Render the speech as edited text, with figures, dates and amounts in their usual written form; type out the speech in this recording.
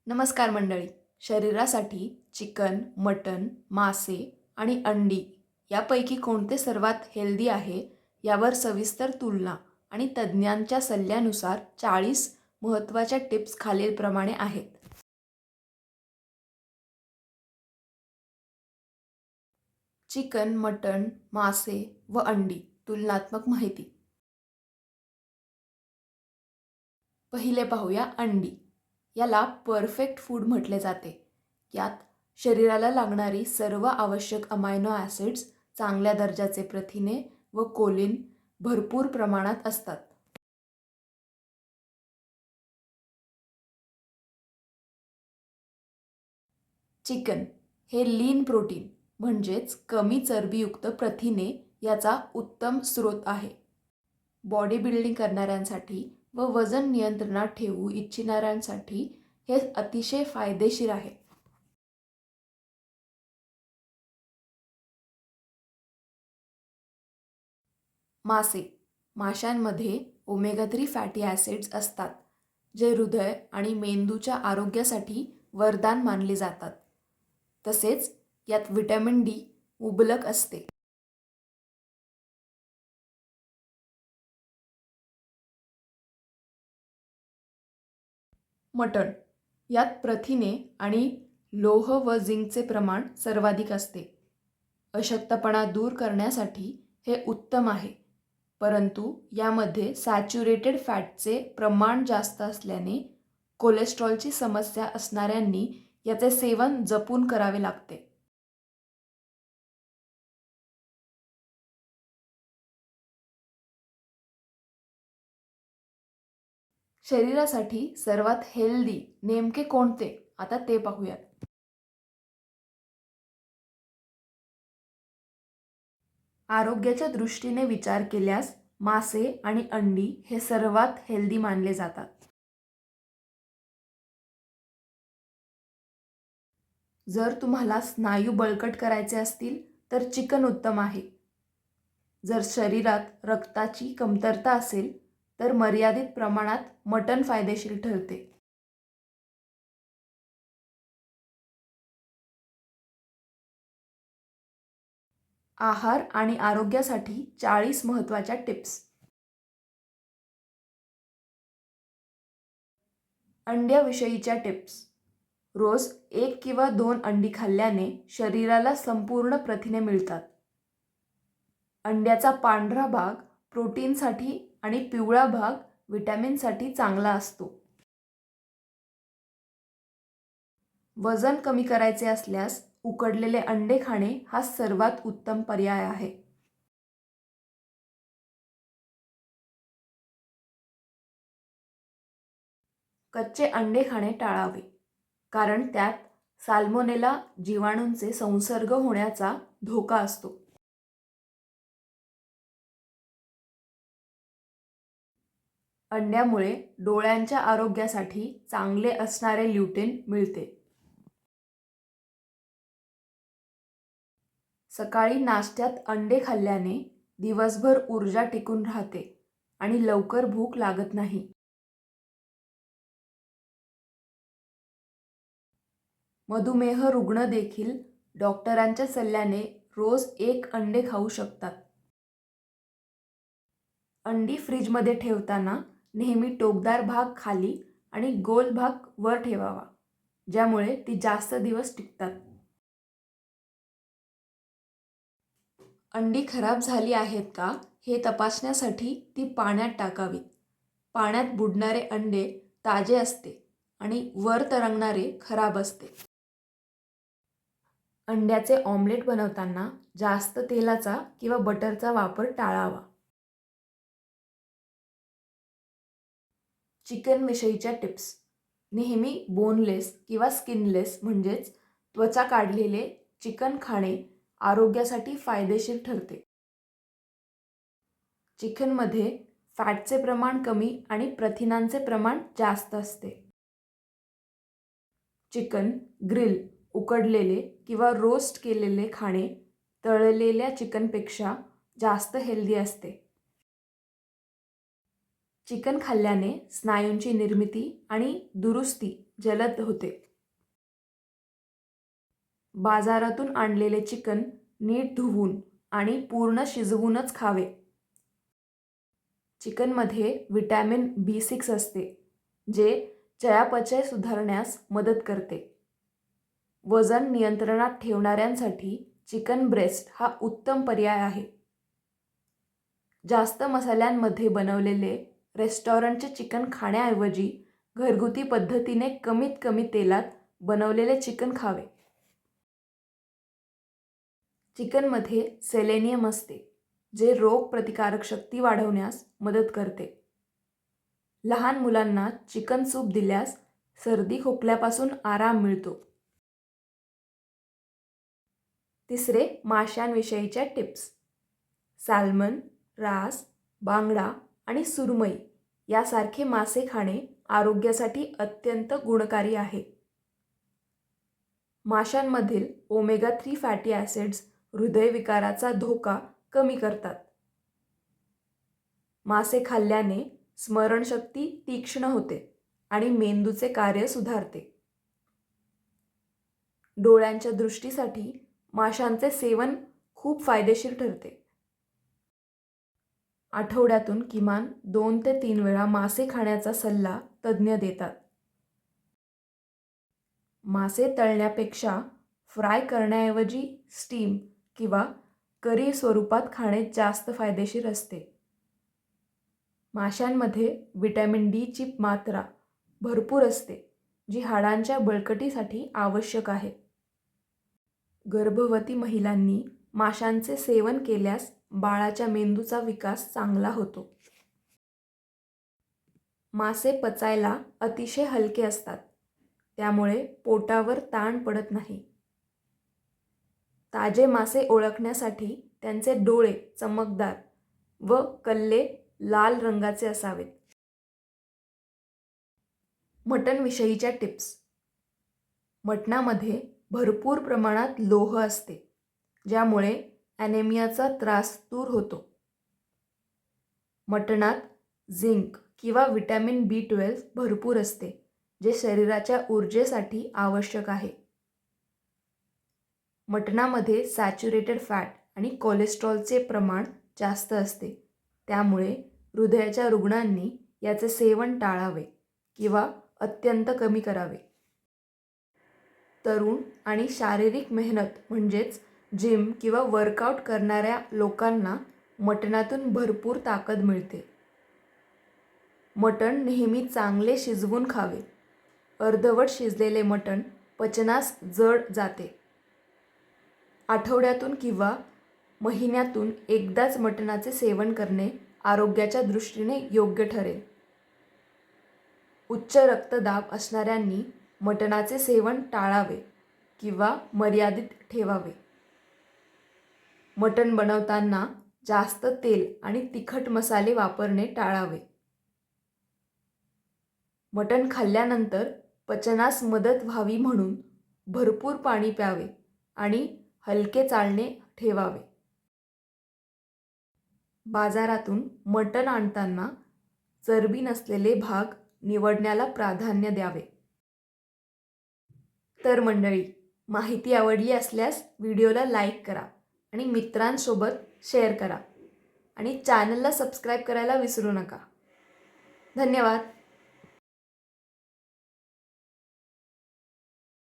नमस्कार मंडळी. शरीरासाठी चिकन, मटण, मासे आणि अंडी यापैकी कोणते सर्वात हेल्दी आहे यावर सविस्तर तुलना आणि तज्ज्ञांच्या सल्ल्यानुसार 40 महत्त्वाच्या टिप्स खालीलप्रमाणे आहेत. चिकन, मटण, मासे व अंडी तुलनात्मक माहिती. पहिले पाहूया अंडी. याला परफेक्ट फूड म्हटले जाते. यात शरीराला लागणारी सर्व आवश्यक अमायनो ॲसिड्स, चांगल्या दर्जाचे प्रथिने व कोलिन भरपूर प्रमाणात असतात. चिकन हे लीन प्रोटीन म्हणजेच कमी चरबीयुक्त प्रथिने याचा उत्तम स्रोत आहे. बॉडी बिल्डिंग करणाऱ्यांसाठी व वजन नियंत्रणात ठेवू इच्छिणाऱ्यांसाठी हे अतिशय फायदेशीर आहे. मासे. माशांमध्ये ओमेगा 3 फॅटी ॲसिड्स असतात, जे हृदय आणि मेंदूच्या आरोग्यासाठी वरदान मानले जातात. तसेच यात व्हिटॅमिन डी मुबलक असते. मटण. यात प्रथिने आणि लोह व झिंकचे प्रमाण सर्वाधिक असते. अशक्तपणा दूर करण्यासाठी हे उत्तम आहे, परंतु यामध्ये सॅच्युरेटेड फॅटचे प्रमाण जास्त असल्याने कोलेस्ट्रॉलची समस्या असणाऱ्यांनी याचे सेवन जपून करावे लागते. शरीरासाठी सर्वात हेल्दी नेमके कोणते, आता ते पाहूयात. आरोग्याच्या दृष्टीने विचार केल्यास मासे आणि अंडी हे सर्वात हेल्दी मानले जातात. जर तुम्हाला स्नायू बळकट करायचे असतील तर चिकन उत्तम आहे. जर शरीरात रक्ताची कमतरता असेल तर मर्यादित प्रमाणात मटण फायदेशीर ठरते. आहार आणि आरोग्यासाठी 40 महत्त्वाच्या टिप्स. अंड्याविषयीच्या टिप्स. रोज 1 किंवा 2 अंडी खाल्ल्याने शरीराला संपूर्ण प्रथिने मिळतात. अंड्याचा पांढरा भाग प्रोटीनसाठी आणि पिवळा भाग व्हिटॅमिनसाठी चांगला असतो. वजन कमी करायचे असल्यास उकडलेले अंडे खाणे हा सर्वात उत्तम पर्याय आहे. कच्चे अंडे खाणे टाळावे, कारण त्यात साल्मोनेला जीवाणूंचे संसर्ग होण्याचा धोका असतो. अंड्यामुळे डोळ्यांच्या आरोग्यासाठी चांगले असणारे ल्युटेन मिळते. सकाळी नाश्त्यात अंडे खाल्ल्याने दिवसभर ऊर्जा टिकून राहते आणि लवकर भूक लागत नाही. मधुमेह रुग्ण देखील डॉक्टरांच्या सल्ल्याने रोज 1 अंडे खाऊ शकतात. अंडी फ्रीजमध्ये ठेवताना नेहमी टोकदार भाग खाली आणि गोल भाग वर ठेवावा, ज्यामुळे ती जास्त दिवस टिकतात. अंडी खराब झाली आहेत का हे तपासण्यासाठी ती पाण्यात टाकावीत. पाण्यात बुडणारे अंडे ताजे असते आणि वर तरंगणारे खराब असते. अंड्याचे ऑमलेट बनवताना जास्त तेलाचा किंवा बटरचा वापर टाळावा. चिकनविषयीच्या टिप्स. नेहमी बोनलेस किंवा स्किनलेस म्हणजेच त्वचा काढलेले चिकन खाणे आरोग्यासाठी फायदेशीर ठरते. चिकनमध्ये फॅटचे प्रमाण कमी आणि प्रथिनांचे प्रमाण जास्त असते. चिकन ग्रिल, उकडलेले किंवा रोस्ट केलेले खाणे तळलेल्या चिकनपेक्षा जास्त हेल्दी असते. चिकन खाल्ल्याने स्नायूंची निर्मिती आणि दुरुस्ती जलद होते. बाजारातून आणलेले चिकन नीट धुवून आणि पूर्ण शिजवूनच खावे. चिकनमध्ये व्हिटॅमिन B6 असते, जे चयापचय सुधारण्यास मदत करते. वजन नियंत्रणात ठेवणाऱ्यांसाठी चिकन ब्रेस्ट हा उत्तम पर्याय आहे. जास्त मसाल्यांमध्ये बनवलेले रेस्टॉरंटचे चिकन खाण्याऐवजी घरगुती पद्धतीने कमीत कमी तेलात बनवलेले चिकन खावे. चिकनमध्ये सेलेनियम असते, जे रोगप्रतिकारक शक्ती वाढवण्यास मदत करते. लहान मुलांना चिकन सूप दिल्यास सर्दी खोकल्यापासून आराम मिळतो. तिसरे, माशांविषयीच्या टिप्स. सॅल्मन, रास, बांगडा आणि सुरमई यासारखे मासे खाणे आरोग्यासाठी अत्यंत गुणकारी आहे. माशांमधील ओमेगा 3 फॅटी ॲसिड्स हृदयविकाराचा धोका कमी करतात. मासे खाल्ल्याने स्मरणशक्ती तीक्ष्ण होते आणि मेंदूचे कार्य सुधारते. डोळ्यांच्या दृष्टीसाठी माशांचे सेवन खूप फायदेशीर ठरते. आठवड्यातून किमान 2 ते 3 वेळा मासे खाण्याचा सल्ला तज्ज्ञ देतात. मासे तळण्यापेक्षा फ्राय करण्याऐवजी स्टीम किंवा करी स्वरूपात खाणे जास्त फायदेशीर असते. माशांमध्ये व्हिटॅमिन Dची मात्रा भरपूर असते, जी हाडांच्या बळकटीसाठी आवश्यक आहे. गर्भवती महिलांनी माशांचे सेवन केल्यास बाळाच्या मेंदूचा विकास चांगला होतो. मासे पचायला अतिशय हलके असतात, त्यामुळे पोटावर ताण पडत नाही. ताजे मासे ओळखण्यासाठी त्यांचे डोळे चमकदार व कल्ले लाल रंगाचे असावेत. मटणविषयीच्या टिप्स. मटणामध्ये भरपूर प्रमाणात लोह असते, ज्यामुळे ॲनेमियाचा त्रास दूर होतो. मटणात झिंक किंवा व्हिटॅमिन B12 भरपूर असते, जे शरीराच्या ऊर्जेसाठी आवश्यक आहे. मटणामध्ये सॅच्युरेटेड फॅट आणि कोलेस्ट्रॉलचे प्रमाण जास्त असते, त्यामुळे हृदयाच्या रुग्णांनी याचे सेवन टाळावे किंवा अत्यंत कमी करावे. तरुण आणि शारीरिक मेहनत म्हणजेच जिम किंवा वर्कआउट करणाऱ्या लोकांना मटणातून भरपूर ताकद मिळते. मटण नेहमी चांगले शिजवून खावे. अर्धवट शिजलेले मटण पचनास जड जाते. आठवड्यातून किंवा महिन्यातून एकदाच मटणाचे सेवन करणे आरोग्याच्या दृष्टीने योग्य ठरेल. उच्च रक्तदाब असणाऱ्यांनी मटणाचे सेवन टाळावे किंवा मर्यादित ठेवावे. मटण बनवताना जास्त तेल आणि तिखट मसाले वापरणे टाळावे. मटण खाल्ल्यानंतर पचनास मदत व्हावी म्हणून भरपूर पाणी प्यावे आणि हलके चालणे ठेवावे. बाजारातून मटण आणताना चरबी नसलेले भाग निवडण्याला प्राधान्य द्यावे. तर मंडळी, माहिती आवडली असल्यास व्हिडिओला लाईक करा आणि मित्रांसोबत शेअर करा आणि चॅनलला सबस्क्राईब करायला विसरू नका. धन्यवाद.